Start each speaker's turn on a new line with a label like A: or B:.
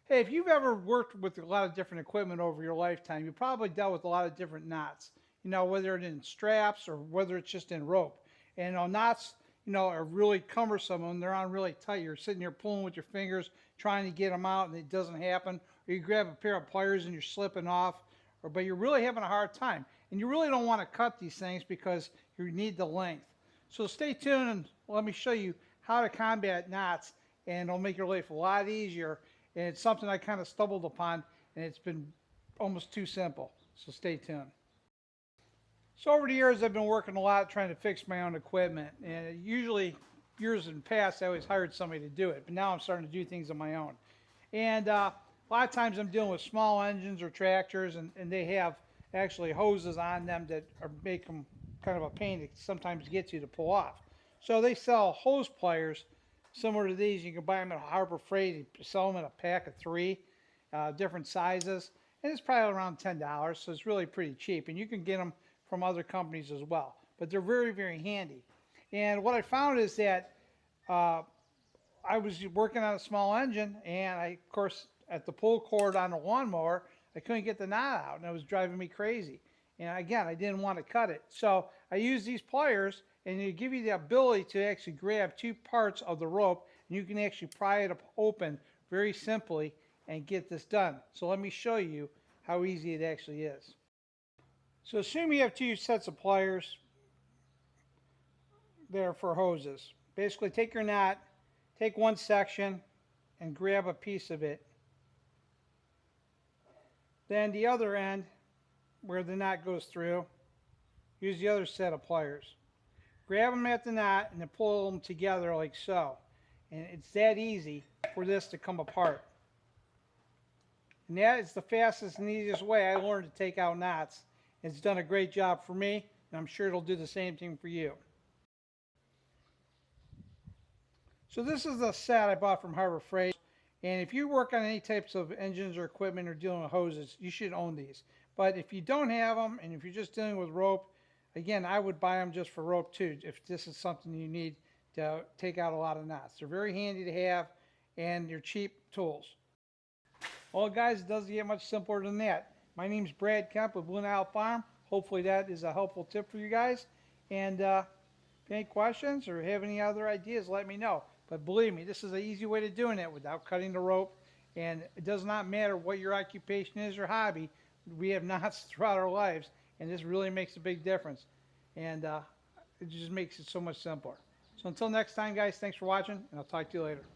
A: Hey, if you've ever worked with a lot of different equipment over your lifetime, you probably dealt with a lot of different knots. Whether it's in straps or whether it's just in rope. And knots, are really cumbersome when they're on really tight. You're sitting here pulling with your fingers, trying to get them out, and it doesn't happen. Or you grab a pair of pliers and you're slipping off, but you're really having a hard time. And you really don't want to cut these things because you need the length. So stay tuned and let me show you how to combat knots, and it'll make your life a lot easier. And it's something I kind of stumbled upon, and it's been almost too simple. So stay tuned. So over the years, I've been working a lot trying to fix my own equipment, and usually years in the past, I always hired somebody to do it, but now I'm starting to do things on my own. And a lot of times I'm dealing with small engines or tractors, and they have actually hoses on them that make them kind of a pain to sometimes get you to pull off. So they sell hose pliers similar to these. You can buy them at Harbor Freight. They sell them in a pack of three, different sizes, and it's probably around $10. So it's really pretty cheap, and you can get them from other companies as well. But they're very, very handy. And what I found is that uh, I was working on a small engine, and of course, at the pull cord on the lawnmower, I couldn't get the knot out, and it was driving me crazy. And again, I didn't want to cut it. So I used these pliers, and they give you the ability to actually grab two parts of the rope, and you can actually pry it open very simply and get this done. So let me show you how easy it actually is. So assume you have two sets of pliers there for hoses. Basically take your knot, take one section, and grab a piece of it. Then the other end, where the knot goes through, use the other set of pliers. Grab them at the knot and then pull them together like so. And it's that easy for this to come apart. And that is the fastest and easiest way I learned to take out knots. It's done a great job for me, and I'm sure it'll do the same thing for you. So this is the set I bought from Harbor Freight. And if you work on any types of engines or equipment or dealing with hoses, you should own these. But if you don't have them, and if you're just dealing with rope, again, I would buy them just for rope too, if this is something you need to take out a lot of knots. They're very handy to have, and they're cheap tools. Well, guys, it doesn't get much simpler than that. My name's Brad Kemp with Blue Nile Farm. Hopefully that is a helpful tip for you guys. And if any questions or have any other ideas, let me know. But believe me, this is an easy way to doing it without cutting the rope. And it does not matter what your occupation is or hobby. We have knots throughout our lives, and this really makes a big difference. And it just makes it so much simpler. So until next time, guys, thanks for watching, and I'll talk to you later.